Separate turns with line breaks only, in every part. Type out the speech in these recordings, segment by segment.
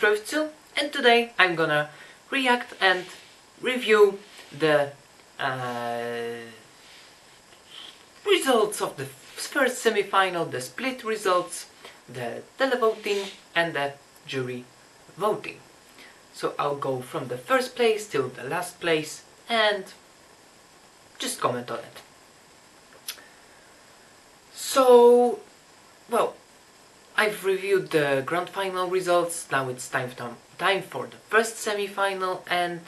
Kravcu, and today I'm gonna react and review the results of the first semi-final, the split results, the televoting and the jury voting. So I'll go from the first place till the last place and just comment on it. So, well, I've reviewed the grand final results. Now it's time for the first semi-final, and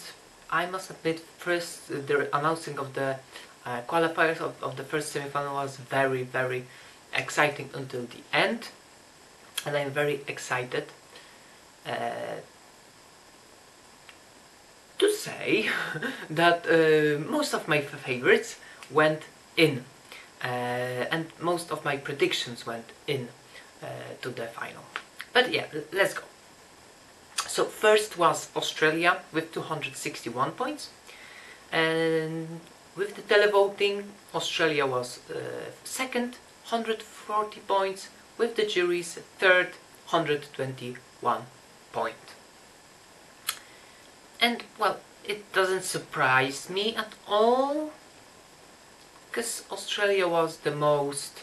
I must admit, first the announcing of the qualifiers of the first semi-final was very exciting until the end, and I'm very excited to say that most of my favorites went in, and most of my predictions went in to the final. But yeah, let's go. So first was Australia with 261 points, and with the televoting Australia was second, 140 points, with the juries third, 121 points. And well, it doesn't surprise me at all, because Australia was the most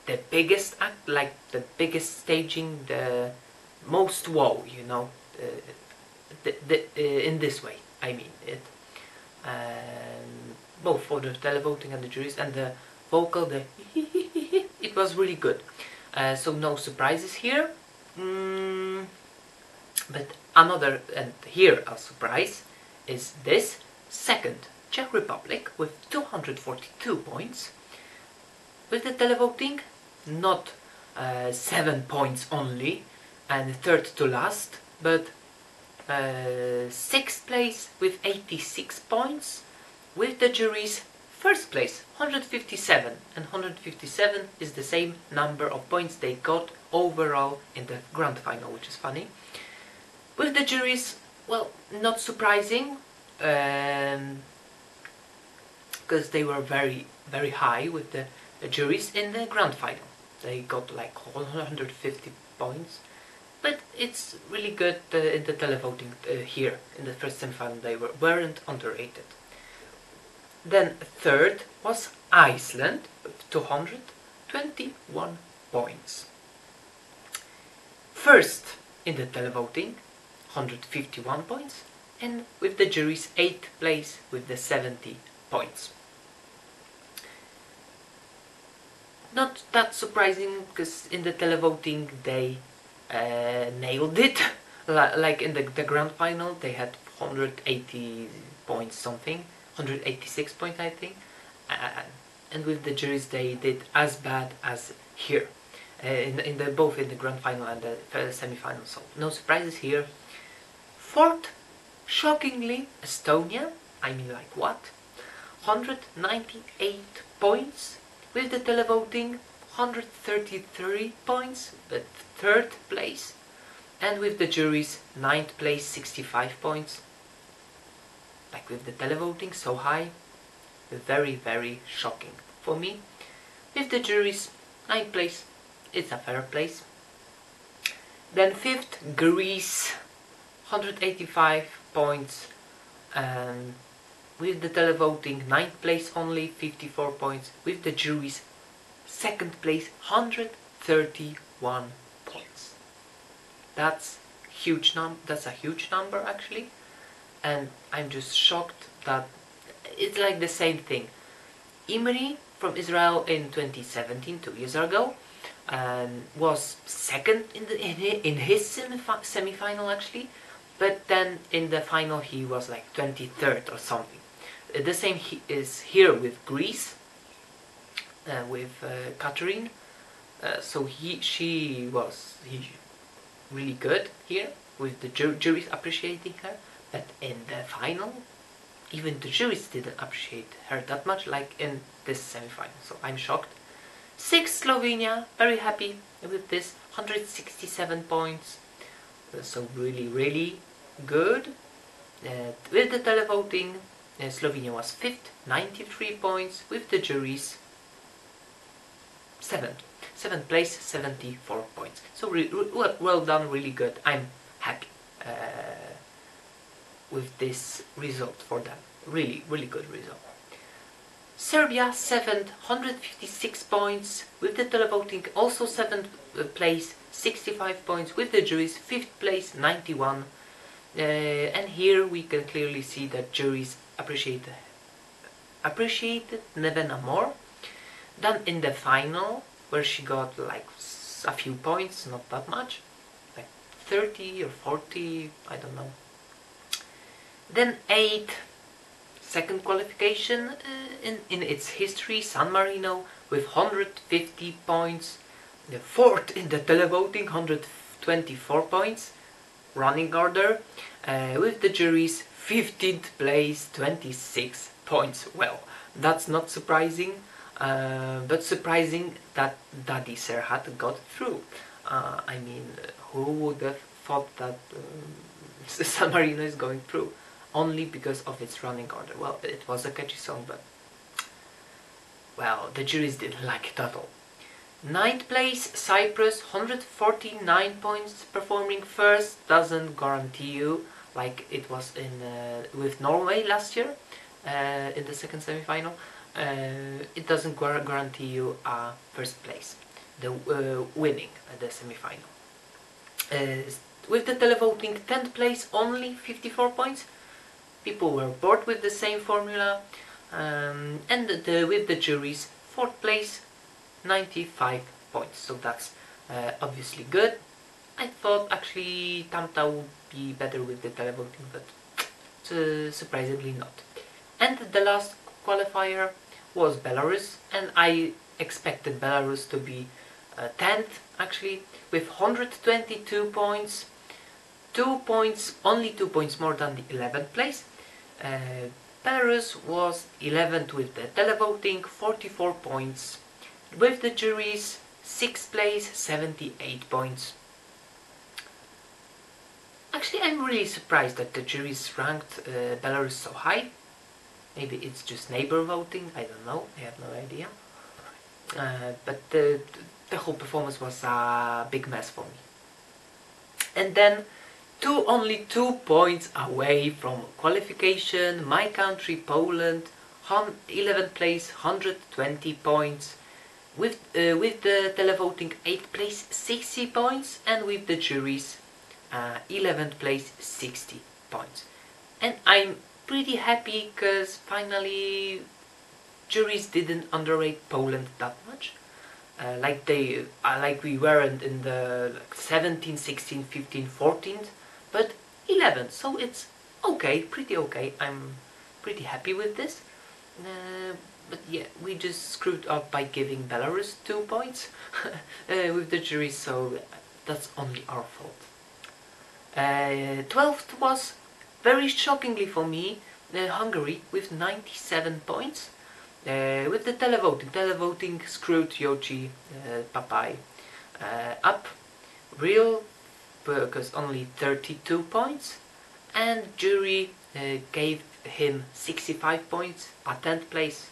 the biggest act, like the biggest staging, the most wow, you know, in this way, I mean it, both for the televoting and the juries, and the vocal, the it was really good, so no surprises here. But another, and here a surprise, is this second, Czech Republic with 242 points, with the televoting not 7 points only, and third to last, but 6th place with 86 points, with the juries first place 157, and 157 is the same number of points they got overall in the grand final, which is funny. With the juries, well, not surprising, because they were very high with the juries in the grand final. They got like 150 points, but it's really good in the televoting here in the first semi-final. They weren't underrated. Then third was Iceland with 221 points. First in the televoting, 151 points, and with the juries 8th place with the 70 points. Not that surprising, because in the televoting they nailed it. Like in the grand final they had 180 points something, 186 points I think, and with the juries they did as bad as here, both in the grand final and the semi-final, so no surprises here. Fourth, shockingly, Estonia, I mean like what, 198 points, with the televoting 133 points, but third place, and with the juries 9th place, 65 points. Like with the televoting so high, very shocking for me. With the juries 9th place, it's a fair place. Then fifth, Greece, 185 points, and with the televoting 9th place only, 54 points, with the juries 2nd place, 131 points. That's huge that's a huge number actually, and I'm just shocked that it's like the same thing. Imri from Israel in 2017, 2 years ago, was second in his semi-final actually, but then in the final he was like 23rd or something. The same is here with Greece, with Catherine. So she was really good here, with the juries appreciating her, but in the final even the juries didn't appreciate her that much like in this semi-final, so I'm shocked. Sixth, Slovenia, very happy with this, 167 points, so really good. With the televoting, Slovenia was 5th, 93 points, with the juries 7th. 7th place, 74 points. So well done, really good. I'm happy with this result for them. Really, really good result. Serbia 7th, 156 points. With the televoting, also 7th place, 65 points. With the juries, 5th place, 91. And here we can clearly see that juries appreciated Nevena more than in the final, where she got like a few points, not that much, like 30 or 40, I don't know. Then 8th, second qualification in its history, San Marino with 150 points. The 4th in the televoting, 124 points. Running order with the juries, 15th place, 26 points. Well, that's not surprising, but surprising that Daddy Serhat got through. I mean, who would have thought that San Marino is going through? Only because of its running order. Well, it was a catchy song, but well, the juries didn't like it at all. 9th place, Cyprus, 149 points. Performing first doesn't guarantee you, like it was in with Norway last year in the second semi-final. It doesn't guarantee you a first place, the winning the semi-final. With the televoting, 10th place, only 54 points. People were bored with the same formula, and with the juries, 4th place, 95 points. So that's obviously good. I thought actually Tamta would be better with the televoting, but surprisingly not. And the last qualifier was Belarus, and I expected Belarus to be 10th actually, with 122 points. 2 points, only 2 points more than the 11th place. Belarus was 11th with the televoting, 44 points. With the juries, 6th place, 78 points. Actually, I'm really surprised that the juries ranked Belarus so high. Maybe it's just neighbor voting, I don't know, I have no idea. But the whole performance was a big mess for me. And then, only 2 points away from qualification, my country, Poland, 11th place, 120 points. With the televoting, 8th place, 60 points, and with the juries, 11th place, 60 points. And I'm pretty happy because finally juries didn't underrate Poland that much. Like we weren't in the 17, 16, 15, 14, but 11. So it's okay, pretty okay. I'm pretty happy with this. But yeah, we just screwed up by giving Belarus 2 points with the jury, so that's only our fault. 12th was, very shockingly for me, Hungary with 97 points. With the televoting screwed Yochi Papai up real, because only 32 points, and jury gave him 65 points, a 10th place.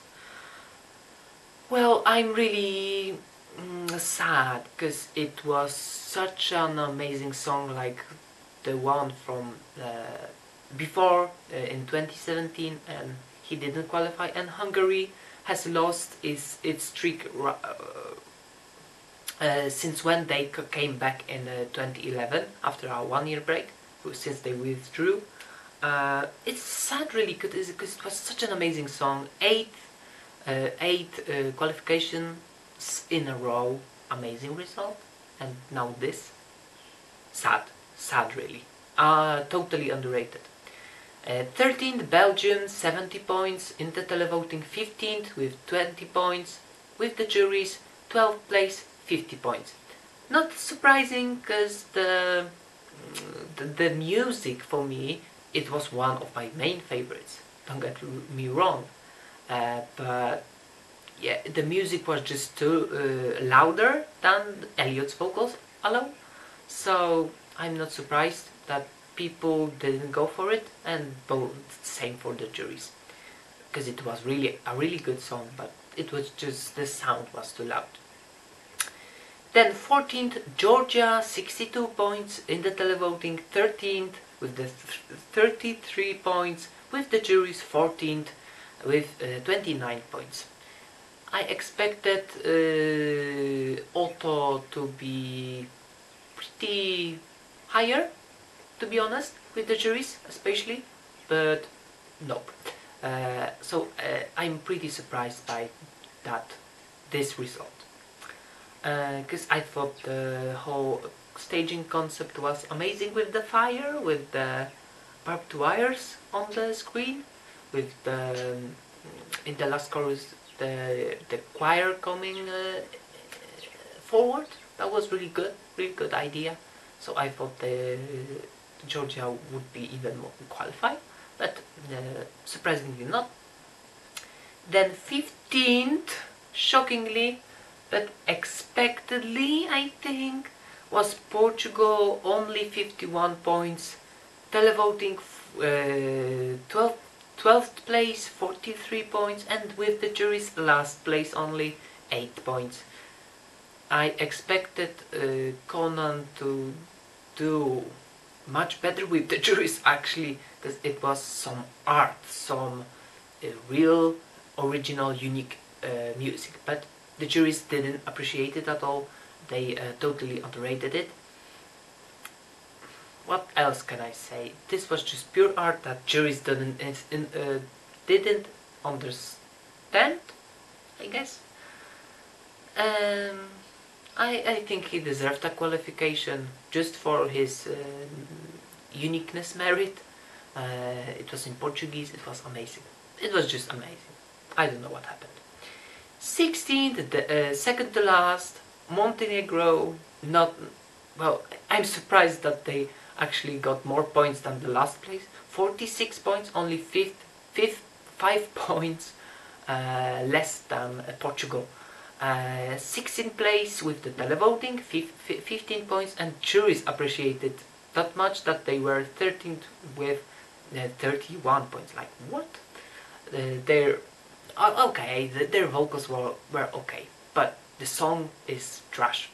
Well, I'm really sad, because it was such an amazing song, like the one from before in 2017, and he didn't qualify, and Hungary has lost its streak since when they came back in 2011 after a 1-year break, since they withdrew. It's sad really, because it was such an amazing song. Eight qualifications in a row, amazing result, and now this. Sad really. Totally underrated. 13th Belgium, 70 points, in the televoting 15th with 20 points, with the juries 12th place, 50 points. Not surprising, because the music for me, it was one of my main favorites, don't get me wrong, but yeah, the music was just too louder than Elliot's vocals alone, so I'm not surprised that people didn't go for it, and same for the juries, because it was really a really good song, but it was just the sound was too loud. Then 14th, Georgia, 62 points in the televoting. 13th with the 33 points, with the juries 14th with 29 points. I expected Otto to be pretty higher, to be honest, with the juries especially, but nope. So I'm pretty surprised by this result, because I thought the whole staging concept was amazing, with the fire, with the barbed wires on the screen, with the in the last chorus the choir coming forward. That was really good idea. So I thought Georgia would be even more qualified, but surprisingly not. Then 15th, shockingly but expectedly, I think, was Portugal, only 51 points. Televoting 12th place, 43 points, and with the jury's last place, only 8 points. I expected Conan to do much better with the juries, actually, because it was some art, some real, original, unique music, but the juries didn't appreciate it at all. They totally underrated it. What else can I say? This was just pure art that juries didn't understand, I guess. I think he deserved a qualification just for his uniqueness merit. It was in Portuguese. It was amazing. It was just amazing. I don't know what happened. 16th, the second to last, Montenegro. Not well. I'm surprised that they actually got more points than the last place. 46 points, only 5 points less than Portugal. 16th place with the televoting, 15 points, and juries appreciated that much that they were 13th with 31 points. Like, what? Their okay, their vocals were okay, but the song is trash,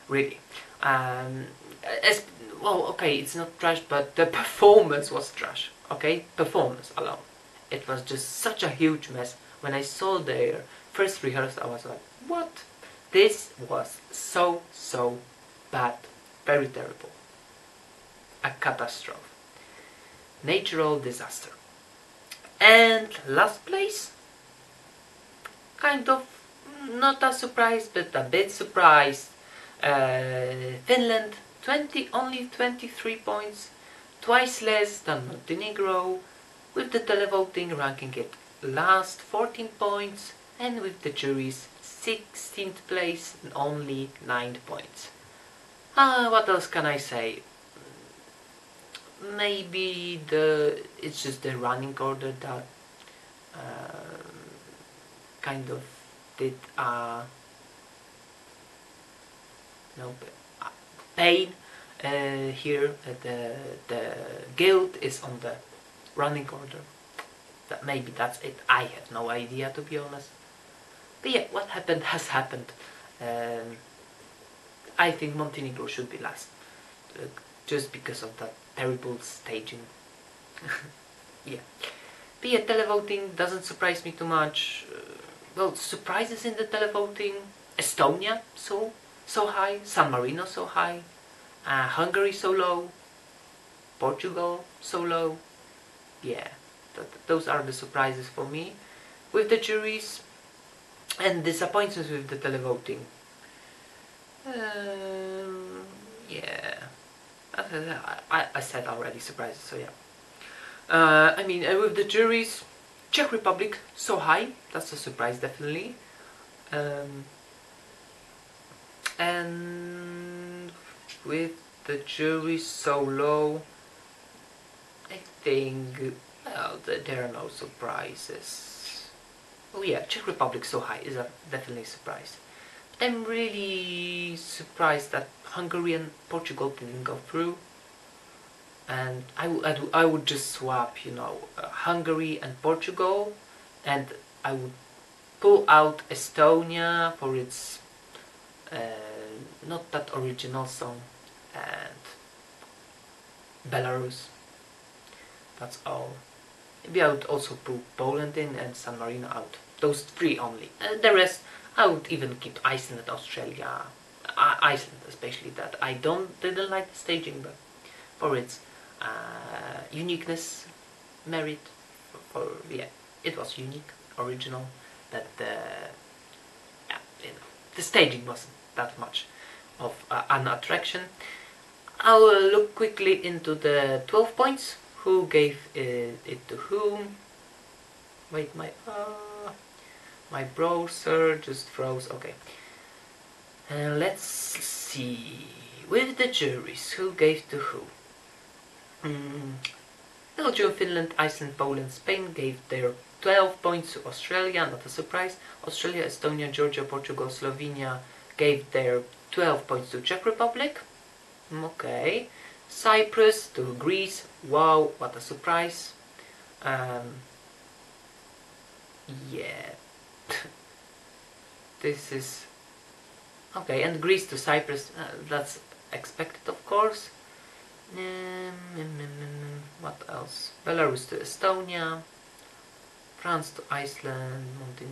really. As well, okay, it's not trash, but the performance was trash. Okay, performance alone, it was just such a huge mess. When I saw their first rehearsal, I was like, what? This was so bad, very terrible, a catastrophe, natural disaster. And last place, kind of not a surprise, but a bit surprised. Finland, only 23 points, twice less than Montenegro, with the televoting ranking it last, 14 points, and with the jury's 16th place, only 9 points. What else can I say? Maybe it's just the running order that kind of did pain here. The guild is on the running order. Maybe that's it. I have no idea, to be honest. But yeah, what happened has happened. I think Montenegro should be last, just because of that terrible staging. Yeah. But yeah, televoting doesn't surprise me too much. Well, surprises in the televoting: Estonia so high, San Marino so high, Hungary so low, Portugal so low. Yeah, those are the surprises for me with the juries, and disappointments with the televoting. Yeah, I said already surprises, so yeah. I mean, with the juries, Czech Republic so high, that's a surprise, definitely. And with the jury so low, I think, well, there are no surprises. Oh yeah, Czech Republic so high is definitely a surprise. But I'm really surprised that Hungary and Portugal didn't go through. And I would just swap, Hungary and Portugal, and I would pull out Estonia for its not that original song, and Belarus. That's all. Maybe I would also put Poland in and San Marino out. Those three only. The rest, I would even keep Iceland and Australia. Iceland especially, that I didn't like the staging, but for its uniqueness, merit, yeah, it was unique, original. But the staging wasn't that much of an attraction. I will look quickly into the 12 points. Who gave it to whom? Wait, my browser just froze. Okay. Let's see. With the juries, who gave to who? Belgium, Finland, Iceland, Poland, Spain gave their 12 points to Australia, not a surprise. Australia, Estonia, Georgia, Portugal, Slovenia gave their 12 points to Czech Republic. Okay. Cyprus to Greece. Wow, what a surprise. Yeah. This is... Okay, and Greece to Cyprus. That's expected, of course. What else? Belarus to Estonia. France to Iceland.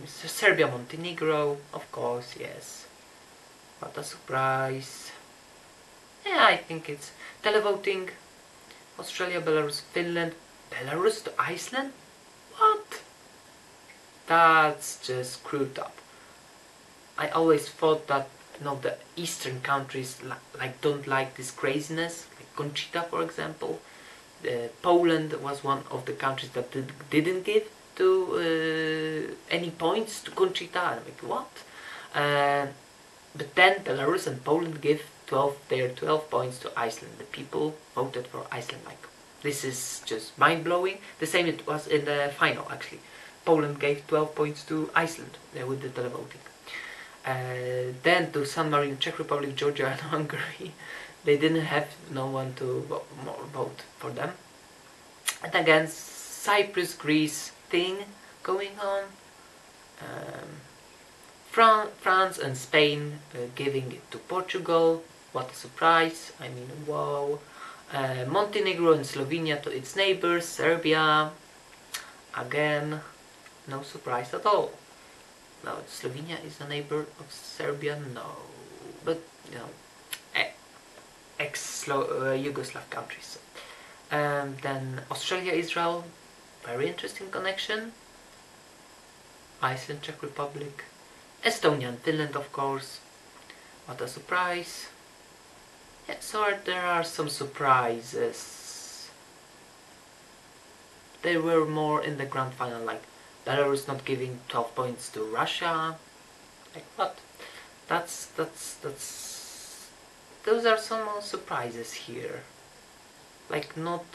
Serbia, Montenegro. Of course, yes. What a surprise. Yeah, I think it's televoting. Australia, Belarus, Finland. Belarus to Iceland? What? That's just screwed up. I always thought that the eastern countries don't like this craziness, like Conchita, for example. Poland was one of the countries that didn't give to any points to Conchita. I'm like, what? But then Belarus and Poland give their 12 points to Iceland. The people voted for Iceland. Like, this is just mind-blowing. The same it was in the final, actually. Poland gave 12 points to Iceland with the televoting. Then to San Marino, Czech Republic, Georgia and Hungary. They didn't have no one to vote for them. And again, Cyprus, Greece thing going on. France and Spain giving it to Portugal. What a surprise. I mean, wow. Montenegro and Slovenia to its neighbors. Serbia. Again, no surprise at all. No, Slovenia is a neighbor of Serbia? No. But, ex-Yugoslav countries. Then Australia, Israel. Very interesting connection. Iceland, Czech Republic. Estonia and Finland, of course. What a surprise. Yeah, so there are some surprises. They were more in the grand final, like Belarus not giving 12 points to Russia. Like, what? Those are some more surprises here. Like, not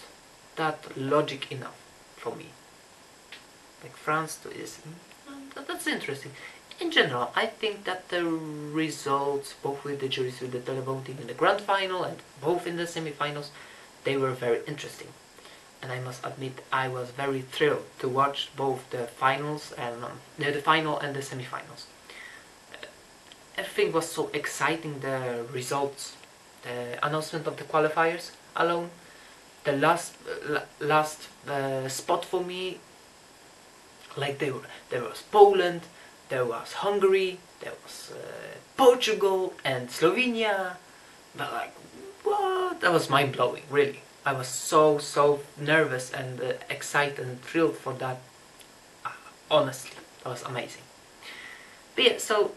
that logic enough for me. Like France to Islam. That's interesting. In general, I think that the results, both with the juries, with the televoting in the grand final and both in the semi-finals, they were very interesting. And I must admit, I was very thrilled to watch both the finals and the final and the semi-finals. Everything was so exciting. The results, the announcement of the qualifiers alone, the last spot for me. Like there was Poland, there was Hungary, there was Portugal and Slovenia. But like, what? That was mind blowing, really. I was so nervous and excited and thrilled for that. Honestly, that was amazing. But yeah, so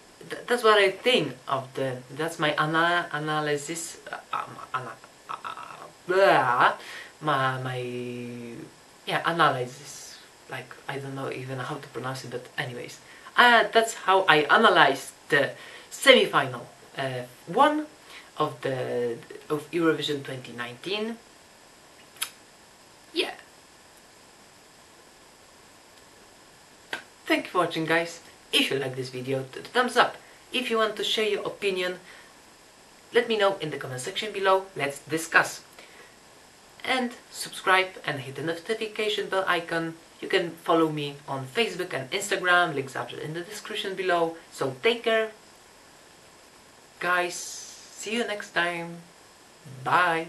that's what I think of that's my analysis. Analysis. Like, I don't know even how to pronounce it, but anyways, that's how I analyzed the semi-final one of Eurovision 2019. Yeah. Thank you for watching, guys. If you like this video, thumbs up. If you want to share your opinion, let me know in the comment section below. Let's discuss. And subscribe and hit the notification bell icon. You can follow me on Facebook and Instagram, links are in the description below. So take care, guys. See you next time. Bye.